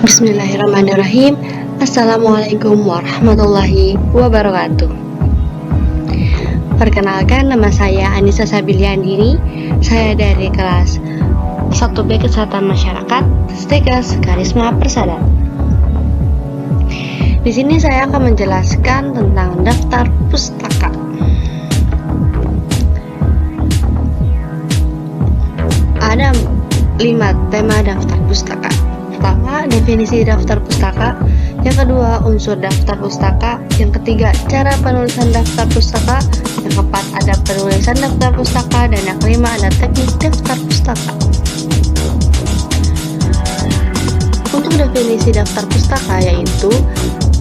Bismillahirrahmanirrahim. Assalamualaikum warahmatullahi wabarakatuh. Perkenalkan, nama saya Anissa Sabiliandini. Saya dari kelas 1B Kesehatan Masyarakat, Stikes Karisma Persada. Di sini saya akan menjelaskan tentang daftar pustaka. Ada 5 tema daftar pustaka. Pertama, definisi daftar pustaka. Yang kedua, unsur daftar pustaka. Yang ketiga, cara penulisan daftar pustaka. Yang keempat, ada penulisan daftar pustaka. Dan yang kelima, ada teknik daftar pustaka. Untuk definisi daftar pustaka yaitu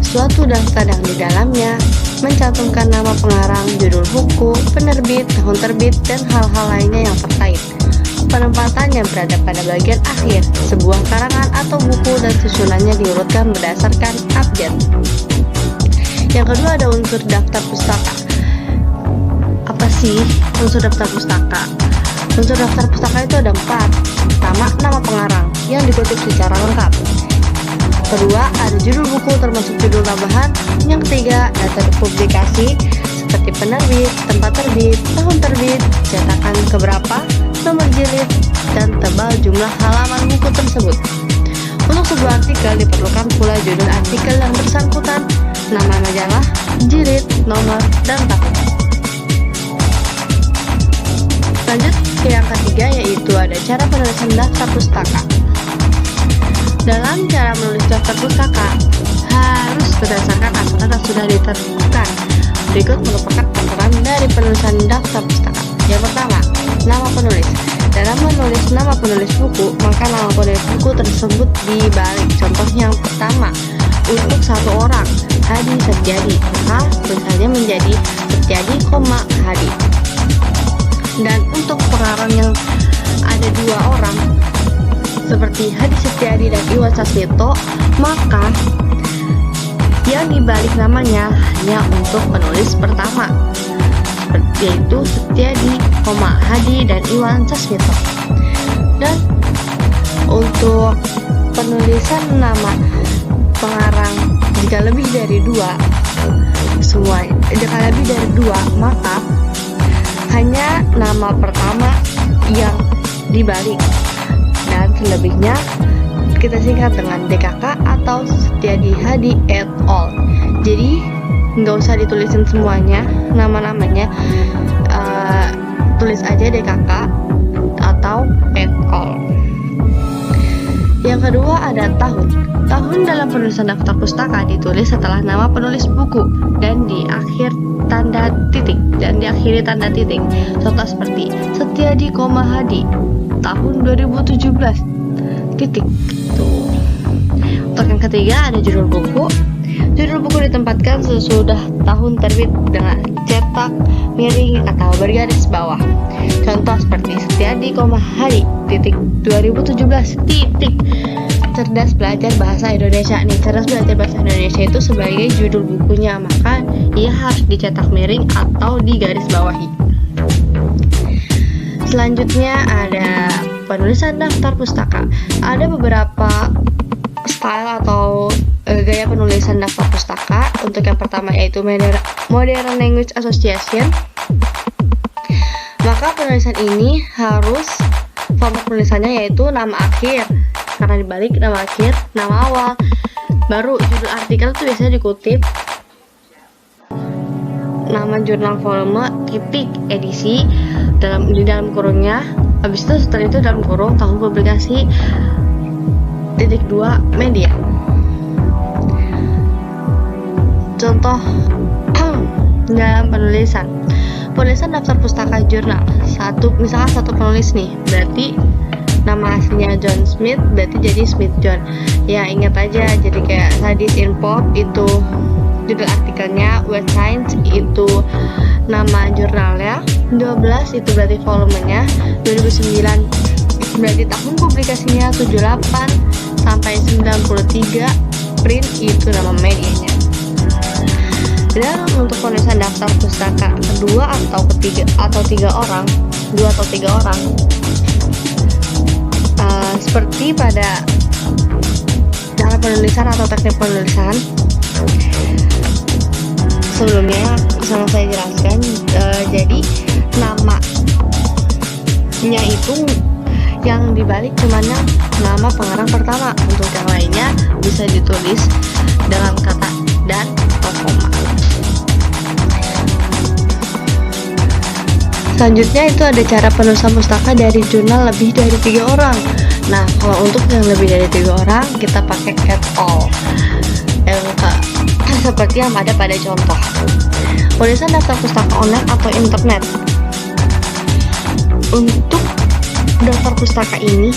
suatu daftar yang di dalamnya mencantumkan nama pengarang, judul buku, penerbit, tahun terbit, dan hal-hal lainnya yang terkait. Penempatannya berada pada bagian akhir sebuah karangan atau buku dan susunannya diurutkan berdasarkan abjad. Yang kedua, ada unsur daftar pustaka. Apa sih unsur daftar pustaka? Unsur daftar pustaka itu ada 4. Pertama, nama pengarang yang dikutip secara lengkap. Kedua, ada judul buku termasuk judul tambahan. Yang ketiga, data publikasi seperti penerbit, tempat terbit, tahun terbit, cetakan keberapa, nomor jilid, dan tebal jumlah halaman buku tersebut. Untuk sebuah artikel diperlukan pula judul artikel yang bersangkutan, nama majalah, jilid, nomor, dan tahun. Lanjut ke yang ketiga, yaitu ada cara penulisan daftar pustaka. Dalam cara menulis daftar pustaka harus berdasarkan aturan yang sudah ditentukan. Berikut merupakan aturan dari penulisan daftar pustaka. Yang pertama, nama penulis. Dalam menulis nama penulis buku, maka nama penulis buku tersebut dibalik. Contoh yang pertama, untuk satu orang, Hadi Setiadi, maka tulisannya menjadi Setiadi, Hadi. Dan untuk pengarang yang ada 2 orang, seperti Hadi Setiadi dan Iwan Sasmito, maka yang dibalik namanya hanya untuk penulis pertama, yaitu Setiadi, Hadi, dan Iwan Sasmito. Dan untuk penulisan nama pengarang jika lebih dari 2, maka hanya nama pertama yang dibalik, dan selebihnya kita singkat dengan DKK atau Setiadi Hadi et al. Jadi nggak usah ditulisin semuanya nama-namanya, tulis aja DKK atau et al. Yang kedua, ada tahun. Tahun dalam penulisan daftar pustaka ditulis setelah nama penulis buku dan diakhiri tanda titik. Contoh seperti Setiadi, Hadi tahun 2017 titik. Tuh. Untuk yang ketiga, ada judul buku. Judul buku ditempatkan sesudah tahun terbit dengan cetak miring atau bergaris bawah. Contoh seperti Setiadi, Hadi titik 2017 titik. Cerdas belajar bahasa Indonesia nih. Cerdas belajar bahasa Indonesia itu sebagai judul bukunya, maka ia harus dicetak miring atau digaris bawahi. Selanjutnya ada penulisan daftar pustaka. Ada beberapa style atau gaya penulisan daftar pustaka. Untuk yang pertama yaitu Modern Language Association. Maka penulisan ini harus format penulisannya yaitu nama akhir, karena dibalik nama akhir, nama awal, baru judul artikel itu biasanya dikutip, nama jurnal volume, titik, edisi, di dalam kurungnya, habis itu setelah itu dalam kurung tahun publikasi, titik 2 media. Contoh dalam penulisan daftar pustaka jurnal, misalkan satu penulis nih, berarti nama aslinya John Smith, berarti jadi Smith John. Ya ingat aja, jadi kayak Studies in Pop itu judul artikelnya, Web Science itu nama jurnalnya, 12 itu berarti volumenya, 2009 berarti tahun publikasinya, 78 sampai 93 print itu nama medianya. Dan untuk penulisan daftar pustaka kedua atau tiga orang, seperti pada dalam penulisan atau teknik penulisan. Sebelumnya sama saya jelaskan, jadi namanya itu yang dibalik cuman nama pengarang pertama. Untuk yang lainnya bisa ditulis dengan kata dan atau koma. Selanjutnya itu ada cara penulisan pustaka dari jurnal lebih dari 3 orang. Nah, kalau untuk yang lebih dari 3 orang kita pakai at all, seperti yang ada pada contoh. Penulisan daftar pustaka online atau internet. Untuk daftar pustaka ini,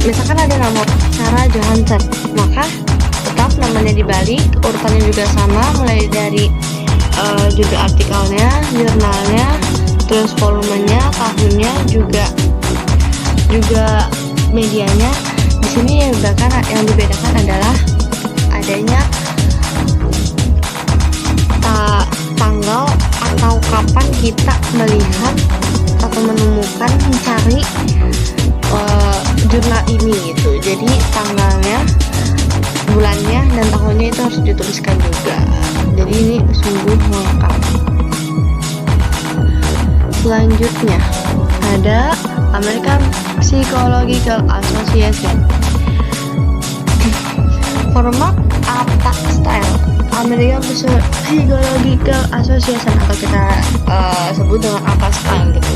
misalkan ada nama Sarah Johansson, maka tetap namanya dibalik, urutannya juga sama, mulai dari judul artikelnya, jurnalnya, terus volumenya, tahunnya, juga medianya. Di sini yang dibedakan adalah adanya tanggal atau kapan kita melihat atau menemukan, mencari jurnal ini gitu. Jadi tanggalnya, bulannya, dan tahunnya itu harus dituliskan juga. Jadi ini sungguh lengkap. Selanjutnya ada American Psychological Association. Format apa style American Psychological Association, atau kita sebut dengan apa style gitu.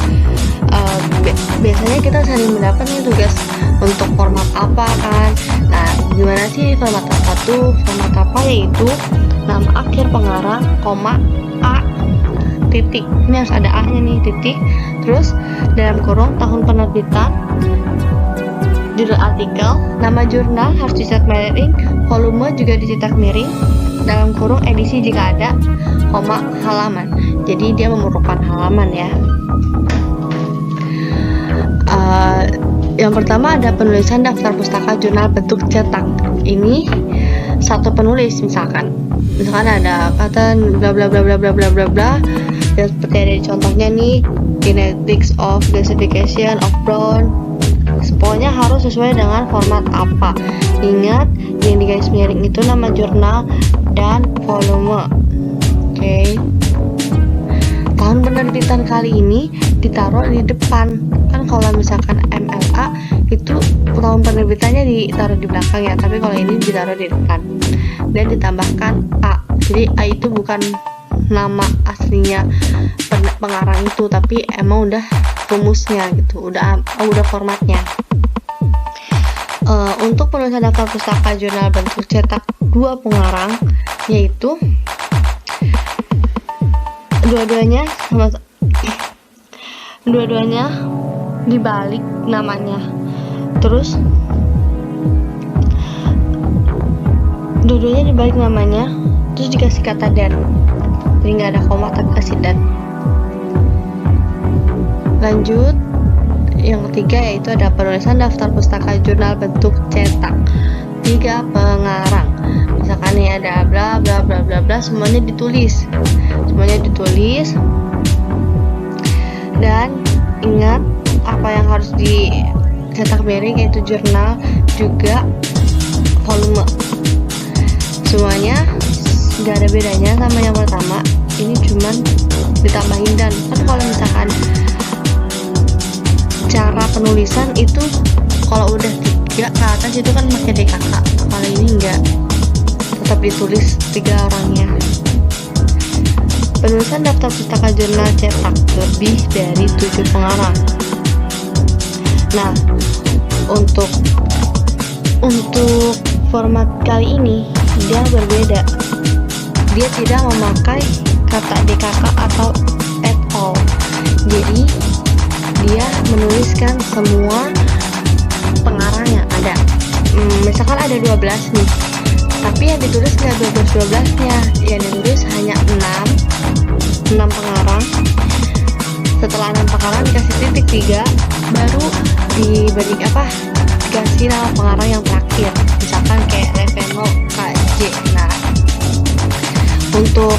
Biasanya kita sering mendapat nih tugas untuk format apa kan. Nah, gimana sih format apa tuh? Format apa yaitu nama akhir pengarang, koma, A, titik. Ini harus ada A-nya nih, titik. Terus dalam kurung tahun penerbitan, judul artikel, nama jurnal harus dicetak miring, volume juga dicetak miring, dalam kurung edisi jika ada, koma, halaman. Jadi dia memerlukan halaman ya. Yang pertama ada penulisan daftar pustaka jurnal bentuk cetak. Ini satu penulis, misalkan ada kata bla bla bla bla bla bla bla bla, dan seperti ada di contohnya nih, kinetics of gasification of brown. Pokoknya harus sesuai dengan format apa. Ingat, yang digaris miring itu nama jurnal dan volume. Oke. Tahun penerbitan kali ini ditaruh di depan. Kan kalau misalkan MLA itu tahun penerbitannya ditaruh di belakang ya, tapi kalau ini ditaruh di depan dan ditambahkan A. Jadi A itu bukan nama aslinya pengarang itu, tapi emang udah rumusnya gitu, udah formatnya. Untuk penulisan daftar pustaka jurnal bentuk cetak 2 pengarang, yaitu dua-duanya dibalik namanya, terus dua-duanya dibalik namanya, terus dikasih kata dan, jadi nggak ada koma tapi kasih dan. Lanjut, yang ketiga yaitu ada penulisan daftar pustaka jurnal bentuk cetak 3 pengarang. Misalkan nih ada bla bla bla bla bla, semuanya ditulis, dan ingat apa yang harus dicetak miring, yaitu jurnal juga volume. Semuanya nggak ada bedanya sama yang pertama, ini cuman ditambahin dan. Kan kalau misalkan cara penulisan itu kalau udah 3 ke atas itu kan pakai DKK, kalau ini enggak, tetap ditulis 3 orangnya. Penulisan daftar pustaka jurnal cetak lebih dari 7 pengarang. Nah, untuk format kali ini dia berbeda. Dia tidak memakai kata DKK atau at all. Jadi dia menuliskan semua pengarang yang ada. Misalkan ada 12 nih, tapi yang ditulis nggak 12-12-nya, yang ditulis hanya 6 pengarang. Setelah 6 pengarang dikasih titik 3, baru dikasih nama pengarang yang terakhir, misalkan kayak Leveno KJ. Nah, untuk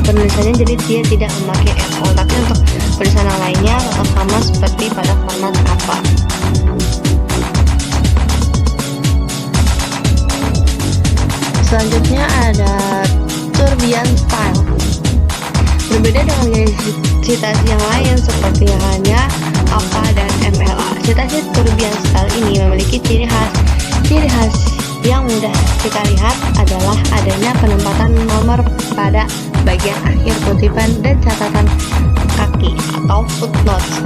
penulisannya jadi dia tidak memakai at all, tapi untuk penulisan yang lainnya tetap sama seperti pada format apa. Selanjutnya ada Tourbillon Style. Berbeda dengan gaya citasi yang lain seperti halnya APA dan MLA. Citasi Tourbillon Style ini memiliki ciri khas yang mudah kita lihat adalah adanya penempatan nomor pada bagian akhir kutipan dan catatan kaki atau footnotes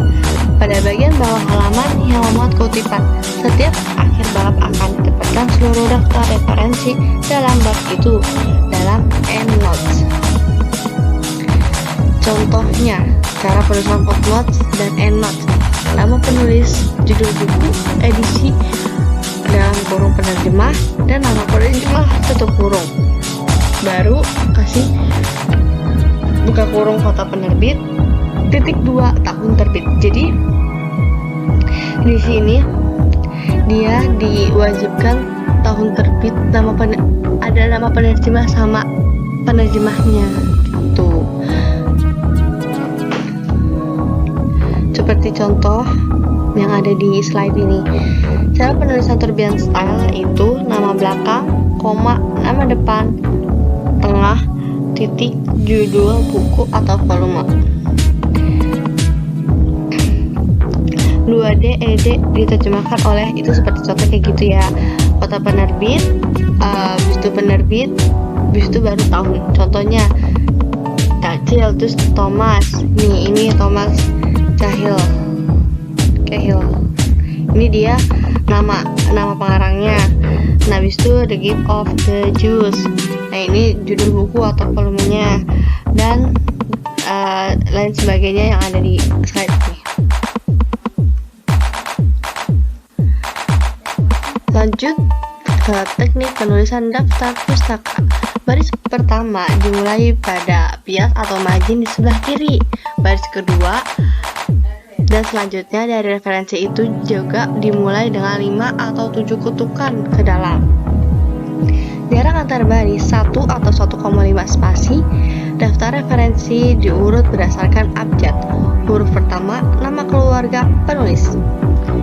pada bagian bawah halaman yang memuat kutipan. Setiap akhir bab akan ditempatkan seluruh daftar referensi dalam bab itu dalam endnotes. Contohnya, cara penulisan footnotes dan endnotes. Nama penulis, judul buku, edisi dalam kurung penerjemah, dan nama penerjemah tutup kurung. Baru kasih buka kurung kota penerbit, .2 tahun terbit. Jadi di sini dia diwajibkan tahun terbit, ada nama penerjemah sama penerjemahnya gitu. Seperti contoh yang ada di slide ini. Cara penulisan Tourbillon Style itu nama belakang, koma, nama depan, tengah, titik, judul buku atau volume. 2D, ED diterjemahkan oleh, itu seperti contoh kayak gitu ya, kota penerbit, habis itu penerbit, habis itu baru tahun. Contohnya Cahil, terus Thomas. Ini Thomas Cahil. Ini dia nama pengarangnya. Nah, habis itu The Gift of the Jews. Nah, ini judul buku atau volumenya dan lain sebagainya yang ada di slide ini. Lanjut ke teknik penulisan daftar pustaka. Baris pertama dimulai pada bias atau margin di sebelah kiri. Baris kedua dan selanjutnya dari referensi itu juga dimulai dengan 5 atau 7 kutukan ke dalam. Jarak antar baris 1 atau 1,5 spasi. Daftar referensi diurut berdasarkan abjad. Huruf pertama, nama keluarga penulis.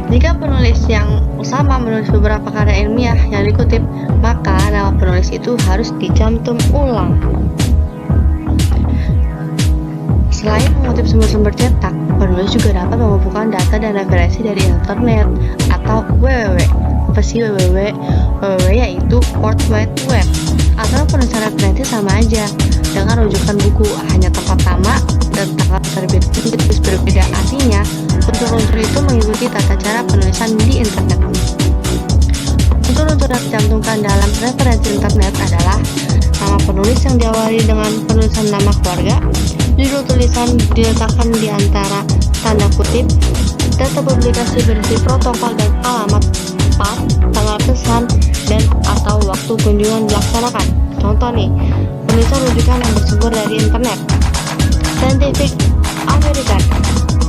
Jika penulis yang sama menulis beberapa karya ilmiah yang dikutip, maka nama penulis itu harus dicantum ulang. Selain mengutip sumber-sumber cetak, penulis juga dapat mengumpulkan data dan referensi dari internet atau www. Apa sih www? www yaitu World Wide Web. Atau penulisan referensi sama aja dengan rujukan buku, hanya tempat nama dan tanggal terbit jenis berbeda. Artinya, unsur-unsur itu mengikuti tata cara penulisan di internet. Unsur-unsur yang dicantumkan dalam referensi internet adalah nama penulis yang diawali dengan penulisan nama keluarga, judul tulisan diletakkan di antara tanda kutip, data publikasi berisi protokol dan alamat, pub, tanggal pesan, dan atau waktu kunjungan dilaksanakan. Contoh nih, penulisan rujukan yang bersumber dari internet. Scientific American.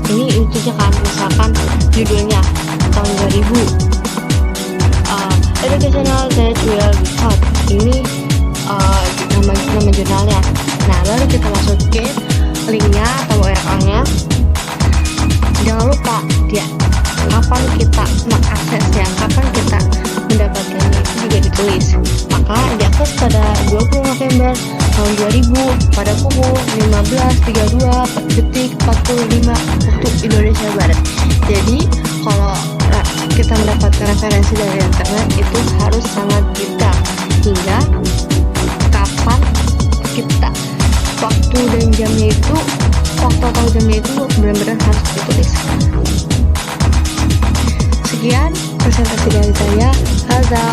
Ini intinya kan, misalkan judulnya tahun 2000. Educational that will be taught. Ini nama jurnalnya. Nah, lalu kita masukin linknya atau URL-nya. Jangan lupa dia kapan kita mengaksesnya, kapan kita mendapatkannya, itu juga ditulis. Maka diakses pada 20 November tahun 2000 pada pukul 15.32 waktu Indonesia Barat. Jadi kalau kita mendapatkan referensi dari internet itu harus sangat detail, hingga kapan kita waktu dan jamnya itu, waktu atau jamnya itu benar-benar harus ditulis. Sekian presentasi dari saya. Haza